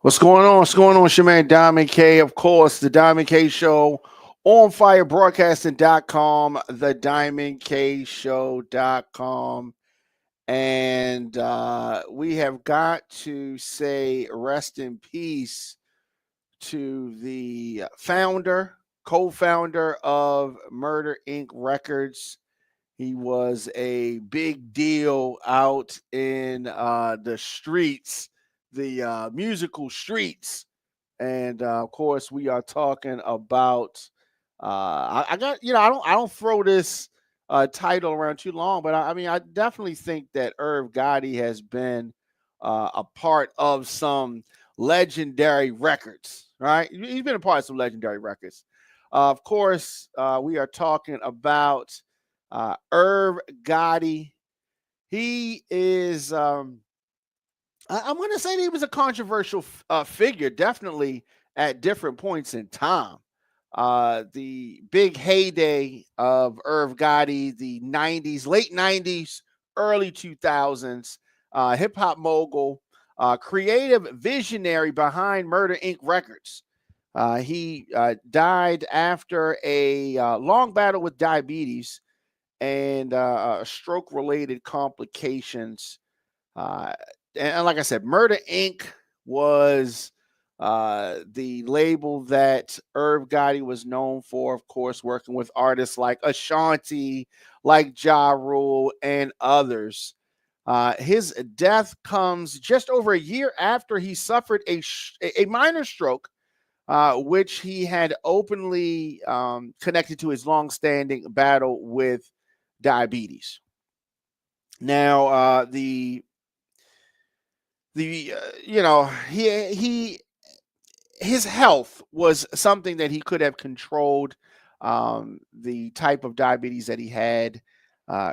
What's going on? What's going on? It's your man Diamond K. Of course, the Diamond K Show on firebroadcasting.com, the Diamond K Show.com. And we have got to say rest in peace to the founder, co-founder of Murder Inc. Records. He was a big deal out in the streets, the musical streets. And of course, we are talking about. I got I don't throw this title around too long, but I mean I definitely think that Irv Gotti has been a part of some legendary records. Right, he's been a part of some legendary records. Of course, we are talking about Irv Gotti. He is. I'm going to say that he was a controversial figure, definitely at different points in time. The big heyday of Irv Gotti, the 90s, late 90s, early 2000s, hip hop mogul, creative visionary behind Murder Inc. Records. He died after a long battle with diabetes and stroke related complications. Uh, and like I said, Murder Inc. was the label that Irv Gotti was known for, of course, working with artists like Ashanti, like Ja Rule, and others. His death comes just over a year after he suffered a minor stroke, which he had openly connected to his longstanding battle with diabetes. Now, he his health was something that he could have controlled. The type of diabetes that he had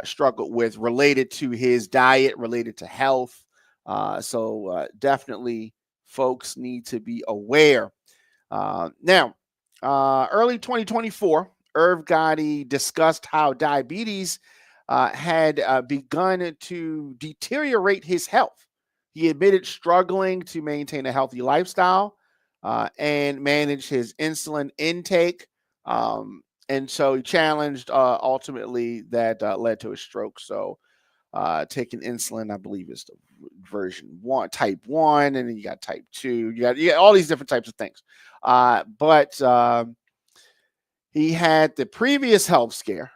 struggled with, related to his diet, related to health. So definitely, folks need to be aware. Now, early 2024, Irv Gotti discussed how diabetes had begun to deteriorate his health. He admitted struggling to maintain a healthy lifestyle and manage his insulin intake. And so he challenged ultimately that led to a stroke. So taking insulin, I believe, is the version one, type one, and then you got type two. You got all these different types of things. But he had the previous health scare.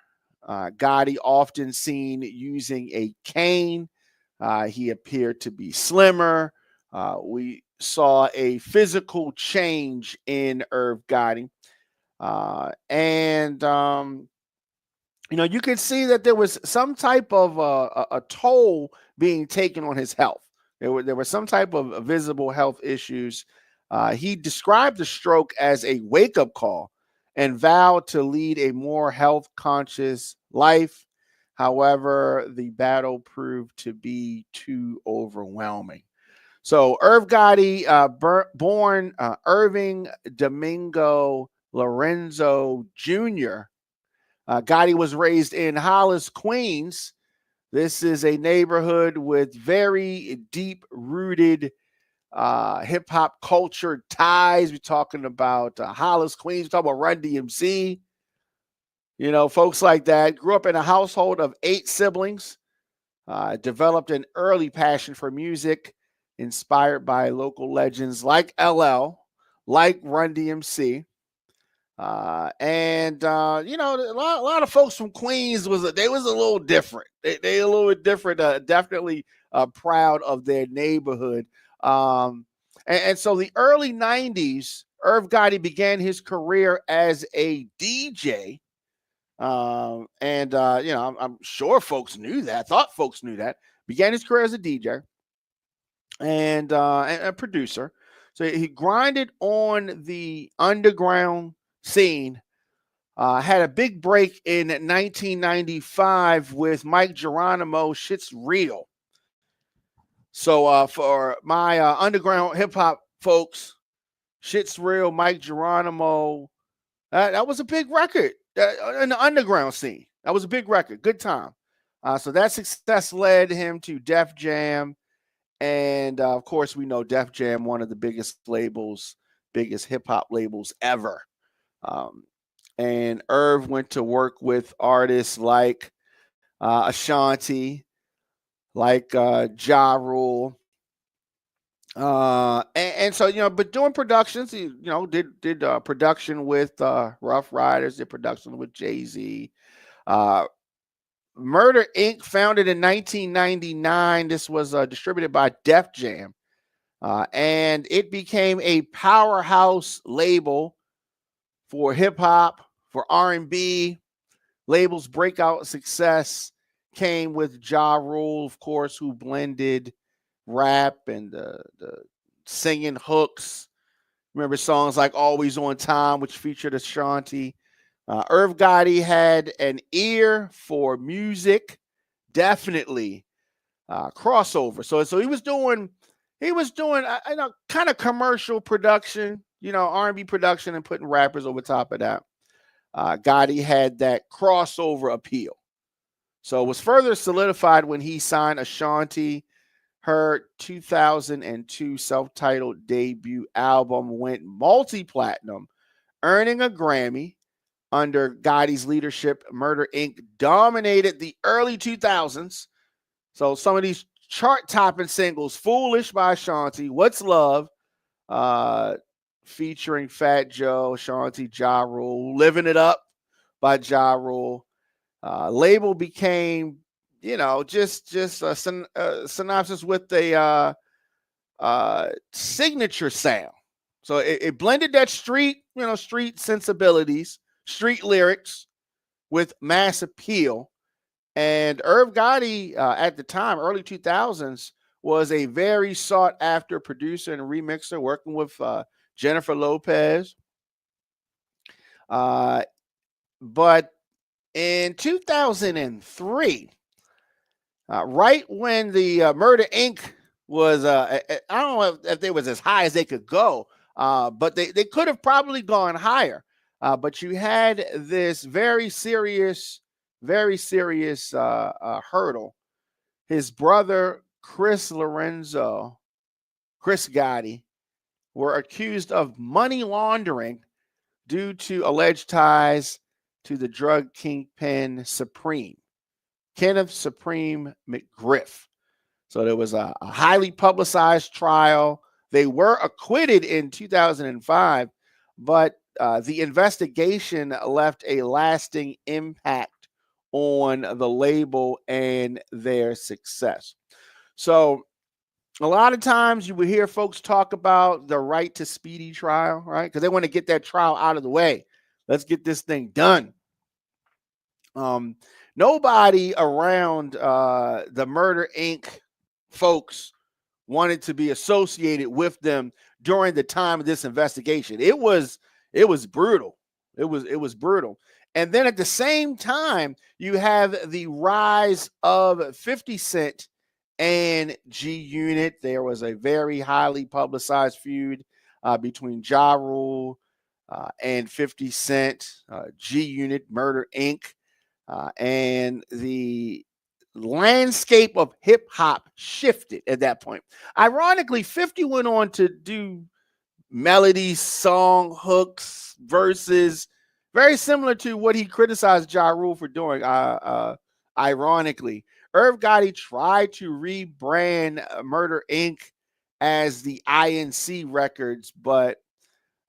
Gotti often seen using a cane. He appeared to be slimmer. We saw a physical change in Irv Gotti. And you could see that there was some type of a toll being taken on his health. There were some type of visible health issues. He described the stroke as a wake-up call and vowed to lead a more health-conscious life. However, the battle proved to be too overwhelming. So Irv Gotti, born Irving Domingo Lorenzo Jr., Gotti was raised in Hollis, Queens. This is a neighborhood with very deep-rooted hip-hop culture ties. We're talking about Hollis, Queens. We're talking about Run DMC. Folks like that. Grew up in a household of 8 siblings. Developed an early passion for music, inspired by local legends like LL, like Run DMC. And a lot of folks from Queens was a little different. They a little bit different. Definitely proud of their neighborhood. And so the early 90s, Irv Gotti began his career as a DJ. I'm sure folks knew that. Thought folks knew that. Began his career as a DJ and a producer. So he grinded on the underground scene. Had a big break in 1995 with Mike Geronimo, Shit's Real. So for my underground hip hop folks, Shit's Real, Mike Geronimo, that was a big record in the underground scene. That was a big record. Good time. So that success led him to Def Jam And of course, we know Def Jam, one of the biggest labels, biggest hip hop labels ever. Um, and Irv went to work with artists like Ashanti, like Ja Rule. And so, but doing productions, he, did production with Rough Riders, did production with Jay-Z. Uh, Murder Inc., founded in 1999. This was distributed by Def Jam. And it became a powerhouse label for hip hop, for R&B. Label's breakout success came with Ja Rule, of course, who blended rap and the singing hooks. Remember songs like Always on Time, which featured Ashanti. Irv Gotti had an ear for music, definitely crossover. So he was doing kind of commercial production, R&B production, and putting rappers over top of that. Gotti had that crossover appeal. So it was further solidified when he signed Ashanti. Her 2002 self-titled debut album went multi-platinum, earning a Grammy. Under Gotti's leadership, Murder Inc. dominated the early 2000s. So some of these chart-topping singles, Foolish by Ashanti, What's Love, featuring Fat Joe, Ashanti, Ja Rule, Living It Up by Ja Rule. Label became, just a synopsis with a signature sound. So it blended that street sensibilities, street lyrics with mass appeal. And Irv Gotti, at the time, early 2000s, was a very sought-after producer and remixer, working with Jennifer Lopez. But in 2003, right when the Murder Inc. was, I don't know if they was as high as they could go, but they could have probably gone higher. But you had this very serious hurdle. His brother, Chris Gotti, were accused of money laundering due to alleged ties to the drug kingpin Kenneth Supreme McGriff. So there was a highly publicized trial. They were acquitted in 2005, but the investigation left a lasting impact on the label and their success. So a lot of times you would hear folks talk about the right to speedy trial, right? Because they want to get that trial out of the way. Let's get this thing done. Nobody around the Murder Inc. folks wanted to be associated with them during the time of this investigation. It was brutal. It was brutal. And then at the same time, you have the rise of 50 Cent and G Unit. There was a very highly publicized feud between Ja Rule and 50 Cent, G Unit, Murder Inc. And the landscape of hip hop shifted at that point. Ironically, 50 went on to do melodies, song hooks, verses, very similar to what he criticized Ja Rule for doing. Ironically, Irv Gotti tried to rebrand Murder Inc. as the INC Records, but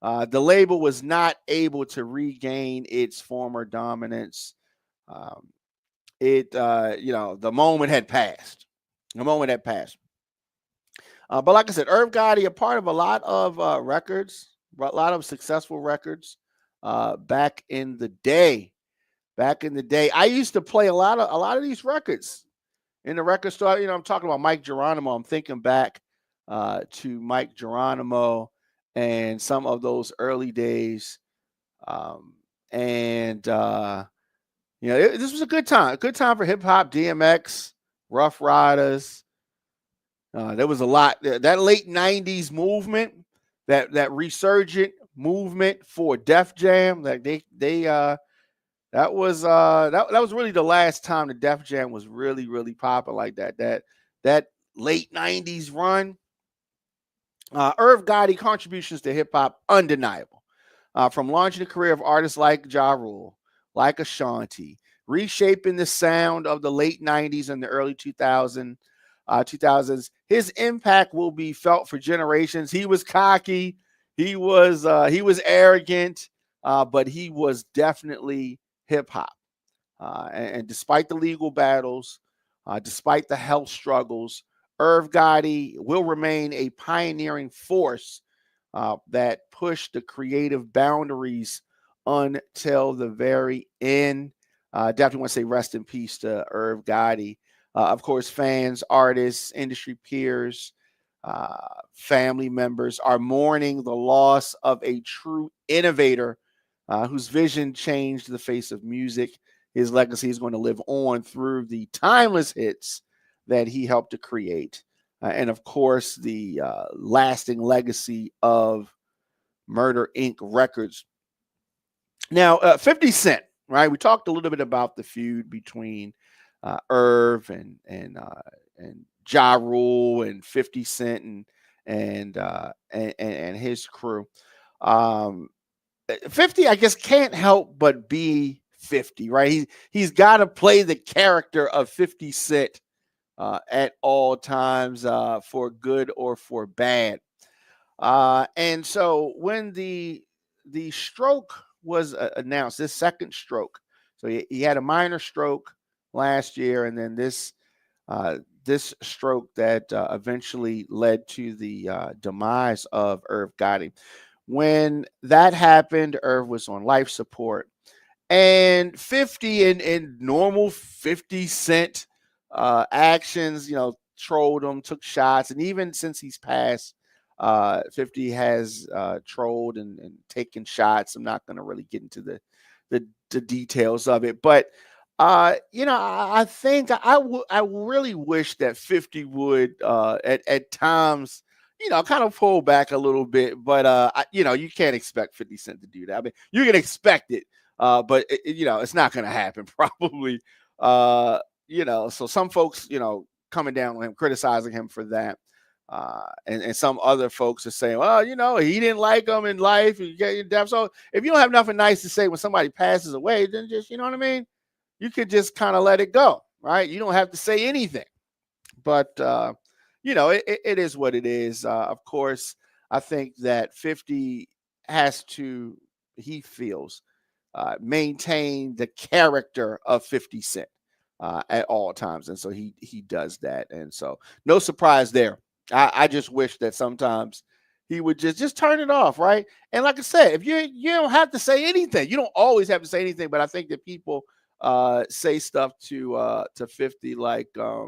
the label was not able to regain its former dominance. The moment had passed. But like I said, Irv Gotti, a part of a lot of records, a lot of successful records back in the day. I used to play a lot of these records in the record store. I'm talking about Mike Geronimo. I'm thinking back to Mike Geronimo and some of those early days. This was a good time for hip hop, DMX, Rough Riders. There was a lot. That late 90s movement, that resurgent movement for Def Jam, that that was really the last time the Def Jam was really, really popping like that. That late 90s run, Irv Gotti contributions to hip hop undeniable. From launching a career of artists like Ja Rule, like Ashanti, reshaping the sound of the late 90s and the early 2000s, his impact will be felt for generations. He was cocky, he was arrogant, but he was definitely hip hop. And despite the legal battles, despite the health struggles, Irv Gotti will remain a pioneering force that pushed the creative boundaries until the very end. Definitely want to say rest in peace to Irv Gotti. Of course, fans, artists, industry peers, family members are mourning the loss of a true innovator whose vision changed the face of music. His legacy is going to live on through the timeless hits that he helped to create. And of course, the lasting legacy of Murder Inc. Records. Now, 50 Cent, right? We talked a little bit about the feud between Irv and Ja Rule and 50 Cent and his crew. 50, I guess, can't help but be 50, right? He's got to play the character of 50 Cent at all times, for good or for bad. And so when the stroke was announced, this second stroke, so he had a minor stroke last year, and then this stroke that eventually led to the demise of Irv Gotti. When that happened, Irv was on life support, and 50 in normal 50 Cent actions, trolled him, took shots, and even since he's passed, 50 has trolled and taken shots. I'm not going to really get into the details of it, but I think I really wish that 50 would at times, kind of pull back a little bit, but you can't expect 50 Cent to do that. I mean, you can expect it, but it's not going to happen probably. So some folks, coming down on him, criticizing him for that. And some other folks are saying, well, he didn't like him in life. You get your death. So if you don't have nothing nice to say when somebody passes away, then just, you know what I mean? You could just kind of let it go, right? You don't have to say anything. But, it is what it is. Of course, I think that 50 has to, he feels, maintain the character of 50 Cent at all times. And so he does that. And so no surprise there. I just wish that sometimes he would just turn it off, right? And like I said, if you don't have to say anything, you don't always have to say anything. But I think that people say stuff to 50 like I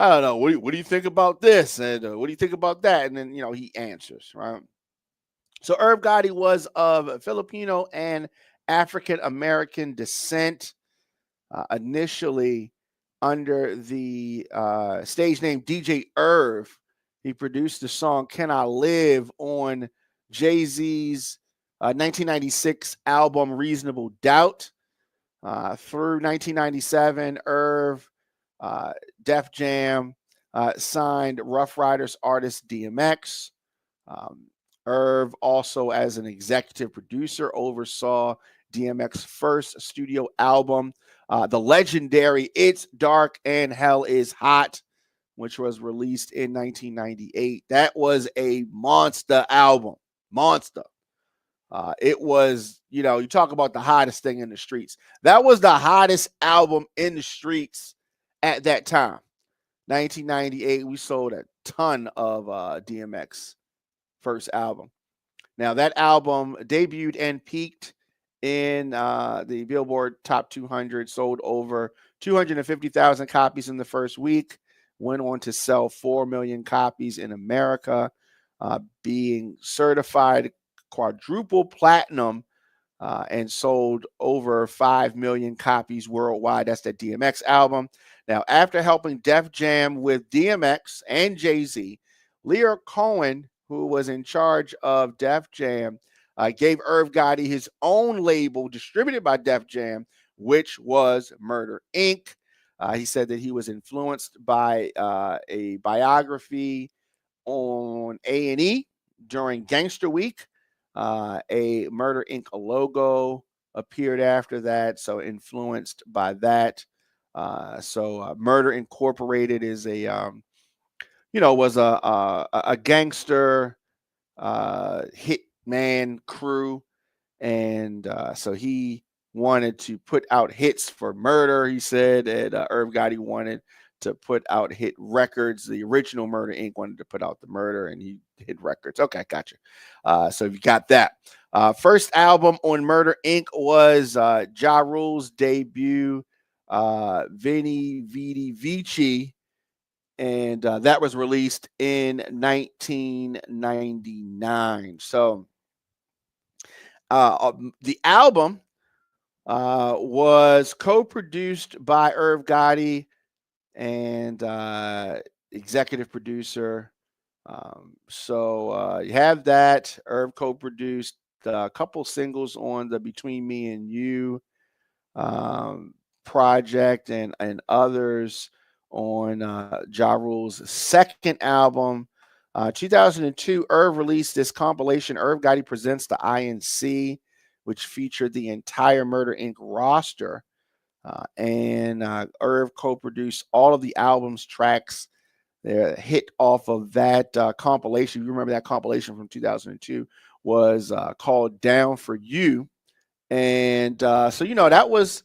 don't know, what do you think about this, and what do you think about that, and then he answers, right? So Irv Gotti was of Filipino and African American descent, initially under the stage name DJ Irv. He produced the song "Can I Live" on Jay-Z's 1996 album Reasonable Doubt. Through 1997, Irv, Def Jam, signed Rough Riders artist DMX. Irv also, as an executive producer, oversaw DMX's first studio album, the legendary It's Dark and Hell is Hot, which was released in 1998. That was a monster album. Monster. It was, you talk about the hottest thing in the streets. That was the hottest album in the streets at that time. 1998, we sold a ton of DMX first album. Now, that album debuted and peaked in the Billboard Top 200, sold over 250,000 copies in the first week, went on to sell 4 million copies in America, being certified quadruple platinum, and sold over 5 million copies worldwide. That's the DMX album. Now, after helping Def Jam with DMX and Jay-Z, Lear Cohen, who was in charge of Def Jam, gave Irv Gotti his own label distributed by Def Jam, which was Murder Inc. He said that he was influenced by a biography on A&E during Gangster Week. A Murder Inc. logo appeared after that, so influenced by that. Murder Incorporated is was a gangster hitman crew, and so he wanted to put out hits for murder. He said, and Irv Gotti wanted to put out hit records. The original Murder Inc. wanted to put out the murder, and he hit records. Okay, gotcha. So you got that. First album on Murder Inc. was Ja Rule's debut, Veni Vidi Vici, and that was released in 1999. So the album was co-produced by Irv Gotti and executive producer. You have that. Irv co-produced a couple singles on the Between Me and You project and others on Ja Rule's second album. 2002, Irv released this compilation, Irv Gotti Presents the INC, which featured the entire Murder Inc. roster. And Irv co-produced all of the album's tracks. They're hit off of that compilation. You remember that compilation from 2002 was called Down for You. And that was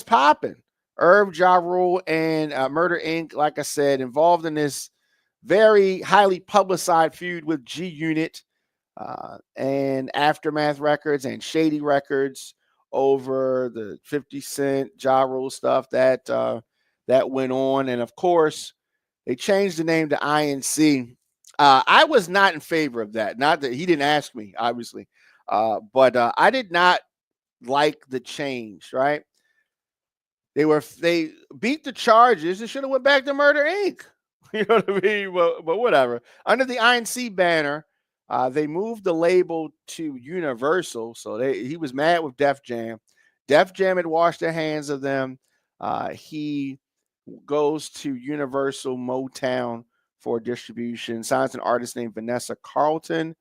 popping. Irv, Ja Rule, and Murder Inc., like I said, involved in this very highly publicized feud with G Unit and Aftermath Records and Shady Records over the 50 Cent Ja Rule stuff that went on. And of course, they changed the name to INC. I was not in favor of that. Not that he didn't ask me, obviously, but I did not like the change. Right? They beat the charges. It should have went back to Murder Inc. You know what I mean? But whatever. Under the INC banner, they moved the label to Universal. So he was mad with Def Jam. Def Jam had washed their hands of them. He goes to Universal Motown for distribution, signs an artist named Vanessa Carlton.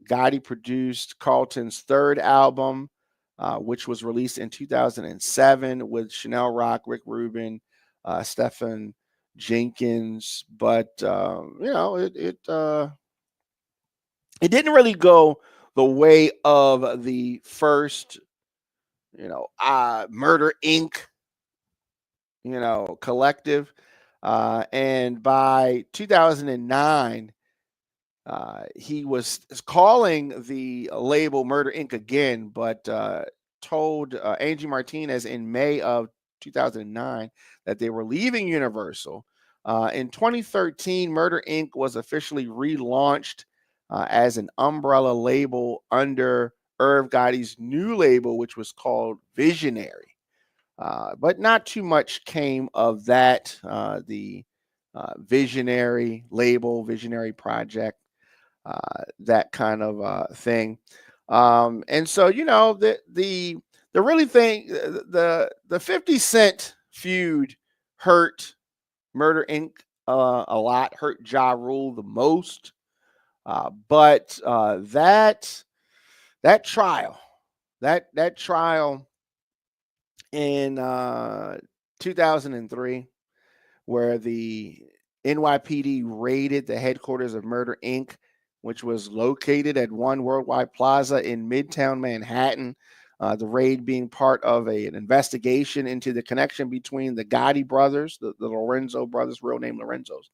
Gotti produced Carlton's third album, which was released in 2007 with Chanel Rock, Rick Rubin, Stephen Jenkins. But it didn't really go the way of the first, Murder Inc., collective. And by 2009, he was calling the label Murder Inc. again, but told Angie Martinez in May of 2009 that they were leaving Universal. In 2013, Murder Inc. was officially relaunched as an umbrella label under Irv Gotti's new label, which was called Visionary. But not too much came of that. The Visionary label, Visionary project, that kind of thing. And so, the really thing, the 50 Cent feud hurt Murder Inc. A lot, hurt Ja Rule the most. But that trial in 2003, where the NYPD raided the headquarters of Murder Inc., which was located at One Worldwide Plaza in Midtown Manhattan. The raid being part of an investigation into the connection between the Gotti brothers, the Lorenzo brothers, real name Lorenzo's,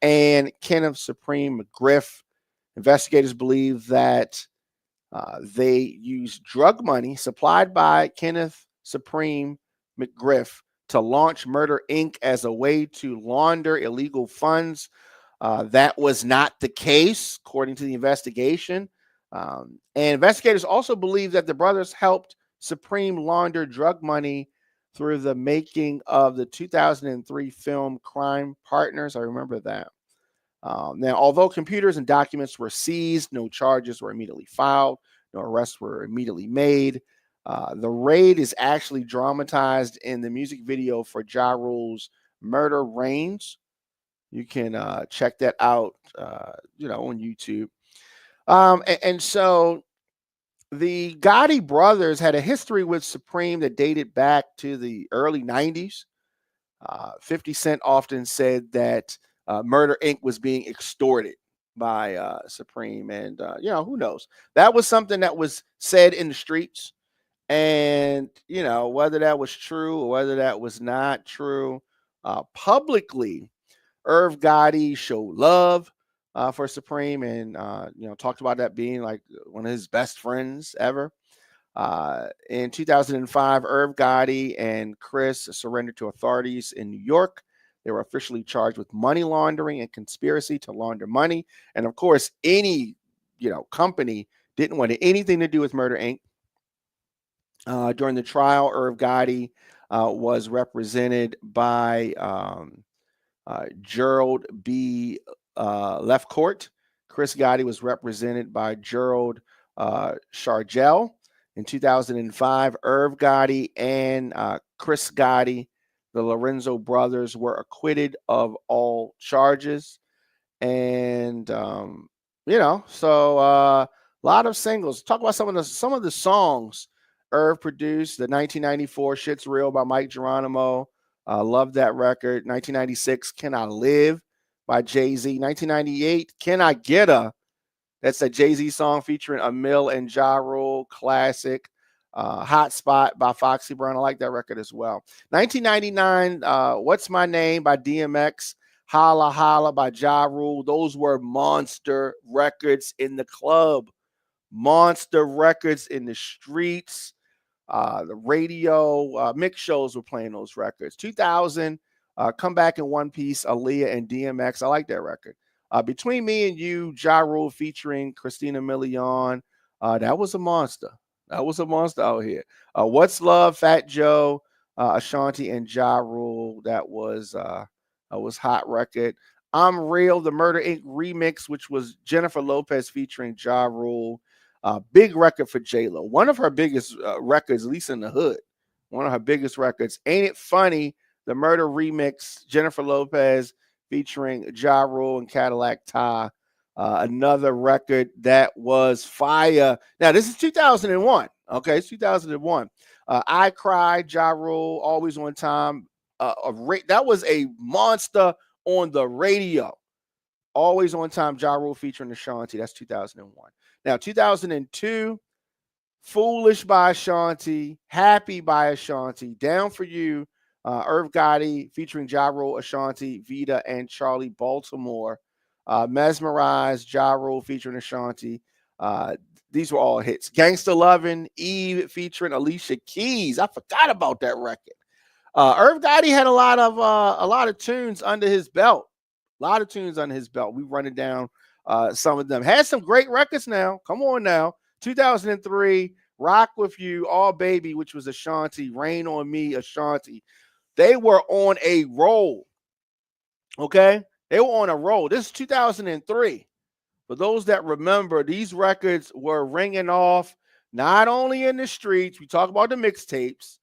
and Kenneth Supreme McGriff. Investigators believe that they used drug money supplied by Kenneth Supreme McGriff to launch Murder Inc. as a way to launder illegal funds. That was not the case, according to the investigation. And investigators also believe that the brothers helped Supreme launder drug money through the making of the 2003 film Crime Partners. I remember that. Now, although computers and documents were seized, no charges were immediately filed, no arrests were immediately made. The raid is actually dramatized in the music video for Ja Rule's Murder Reigns. You can check that out, on YouTube. And so the Gotti brothers had a history with Supreme that dated back to the early 90s. 50 Cent often said that Murder Inc. was being extorted by Supreme. And, who knows? That was something that was said in the streets. And, whether that was true or whether that was not true, publicly, Irv Gotti showed love for Supreme and, talked about that being like one of his best friends ever. In 2005, Irv Gotti and Chris surrendered to authorities in New York. They were officially charged with money laundering and conspiracy to launder money. And of course, any company didn't want anything to do with Murder Inc. During the trial, Irv Gotti was represented by Gerald B. Lefcourt. Chris Gotti was represented by Gerald Shargel. In 2005, Irv Gotti and Chris Gotti, the Lorenzo brothers, were acquitted of all charges. And so a lot of singles. Talk about some of the songs Irv produced. The 1994 "Shit's Real" by Mike Geronimo. Love that record. 1996, "Can I Live" by Jay-Z. 1998, "Can I Get a?" That's a Jay-Z song featuring Emil and Ja Rule, classic. "Hot Spot" by Foxy Brown. I like that record as well. 1999, "What's My Name" by DMX. "Holla Holla" by Ja Rule. Those were monster records in the club. Monster records in the streets. The radio mix shows were playing those records. 2000, "Come Back in One Piece," Aaliyah and DMX. I like that record. "Between Me and You," Ja Rule featuring Christina Milian. That was a monster. That was a monster out here. "What's Love," Fat Joe, Ashanti, and Ja Rule. That was hot record. "I'm Real," the Murder Inc. remix, which was Jennifer Lopez featuring Ja Rule. Big record for J-Lo. One of her biggest records, at least in the hood. One of her biggest records. "Ain't It Funny," the Murder remix, Jennifer Lopez featuring Ja Rule and Cadillac Ty. Another record that was fire. Now, this is 2001. Okay, it's 2001. "I Cried," Ja Rule, "Always on Time." That was a monster on the radio. "Always on Time," Ja Rule featuring Ashanti. That's 2001. Now, 2002, "Foolish" by Ashanti, "Happy" by Ashanti, "Down for You," Irv Gotti featuring Ja Rule, Ashanti, Vita, and Charlie Baltimore. "Mesmerized," Ja Rule featuring Ashanti. These were all hits. "Gangsta Lovin'," Eve featuring Alicia Keys. I forgot about that record. Irv Gotti had a lot of tunes under his belt. A lot of tunes under his belt. We running down some of them. Had some great records now. Come on now. 2003, "Rock With You," "All Baby," which was Ashanti, "Rain on Me," Ashanti. They were on a roll. Okay? They were on a roll. This is 2003. For those that remember, these records were ringing off not only in the streets. We talk about the mixtapes.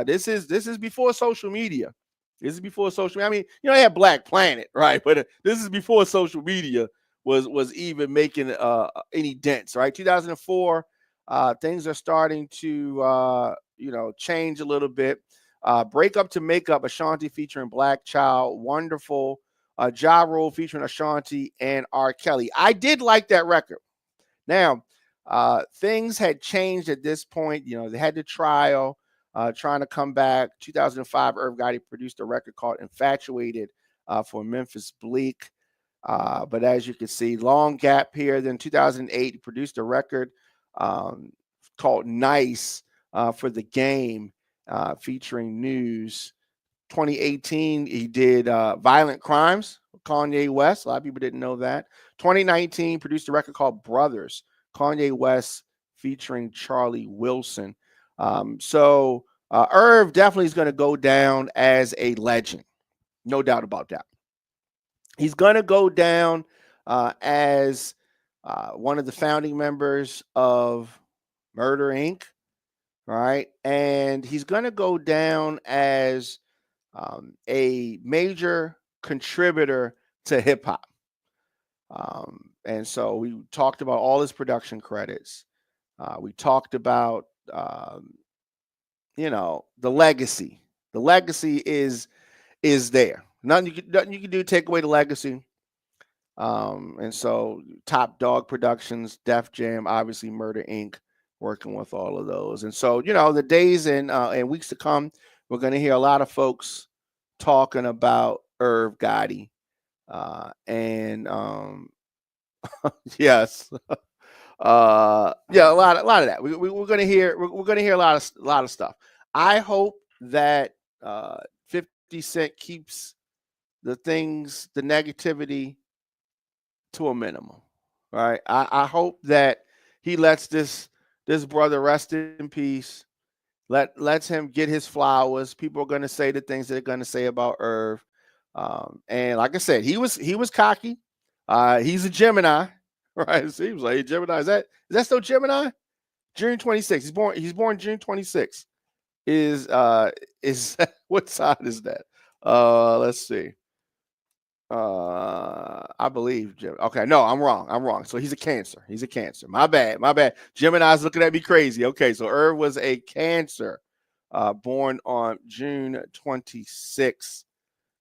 This is before social media. This is before social media. I mean, they had Black Planet, right? But this is before social media was even making any dents, right? 2004, things are starting to change a little bit. "Break Up to Make Up," Ashanti featuring Black Child, "Wonderful." Ja Rule featuring Ashanti and R. Kelly. I did like that record. Now, things had changed at this point. They had the trial, trying to come back. 2005, Irv Gotti produced a record called "Infatuated" for Memphis Bleak. But as you can see, long gap here. Then 2008, he produced a record called "Nice" for The Game, featuring News. 2018, he did "Violent Crimes" with Kanye West. A lot of people didn't know that. 2019, produced a record called "Brothers," Kanye West featuring Charlie Wilson. So Irv definitely is going to go down as a legend. No doubt about that. He's going to go down as one of the founding members of Murder Inc. right? And he's going to go down as a major contributor to hip hop. And so we talked about all his production credits. We talked about, the legacy. The legacy is there. Nothing you can do to take away the legacy. And so Top Dog Productions, Def Jam, obviously Murder Inc., working with all of those. And so, the days and weeks to come, we're going to hear a lot of folks talking about Irv Gotti. And yes. Yeah, a lot of that. We're gonna hear a lot of stuff. I hope that 50 Cent keeps the negativity to a minimum. Right. I hope that he lets this brother rest in peace. Lets him get his flowers. People are gonna say the things they're gonna say about Irv. And like I said, he was cocky. He's a Gemini, right? It seems like Gemini. Is that still Gemini? June 26th. He's born June 26th. Is what sign is that? Let's see. I believe okay, no, I'm wrong. So he's a Cancer. My bad. Gemini's looking at me crazy. Okay, so Irv was a Cancer, born on June 26th,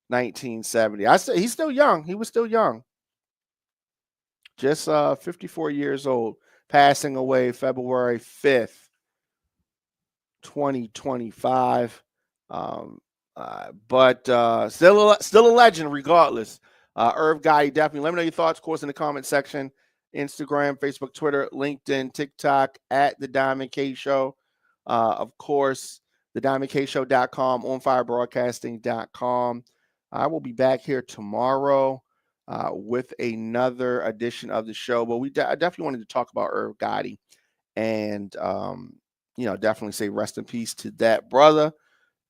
1970. I say he's still young. He was still young. Just 54 years old, passing away February 5th, 2025. But still a legend regardless. Irv Gotti, definitely. Let me know your thoughts, of course, in the comment section. Instagram, Facebook, Twitter, LinkedIn, TikTok, at The Diamond K Show. Of course, thediamondkshow.com, onfirebroadcasting.com. I will be back here tomorrow with another edition of the show. But I definitely wanted to talk about Irv Gotti and, definitely say rest in peace to that brother.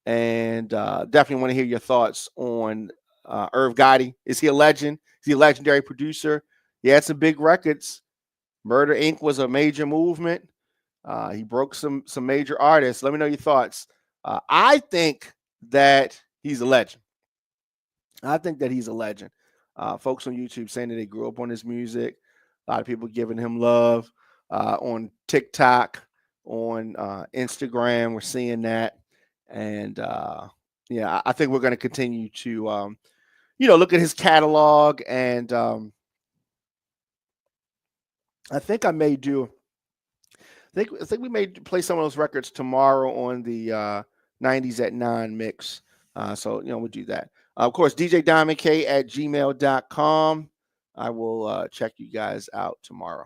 And definitely want to hear your thoughts on Irv Gotti. Is he a legend? Is he a legendary producer? He had some big records. Murder Inc. was a major movement. He broke some major artists. Let me know your thoughts. I think that he's a legend. Folks on YouTube saying that they grew up on his music. A lot of people giving him love on TikTok, on Instagram. We're seeing that. And I think we're going to continue to, look at his catalog. And I think we may play some of those records tomorrow on the 90s at 9 mix. So we'll do that. Of course, djdiamondk@gmail.com. I will check you guys out tomorrow.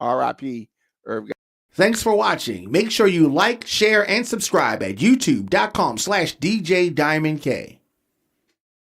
R.I.P. Irv. Thanks for watching. Make sure you like, share, and subscribe at youtube.com/DJ Diamond K.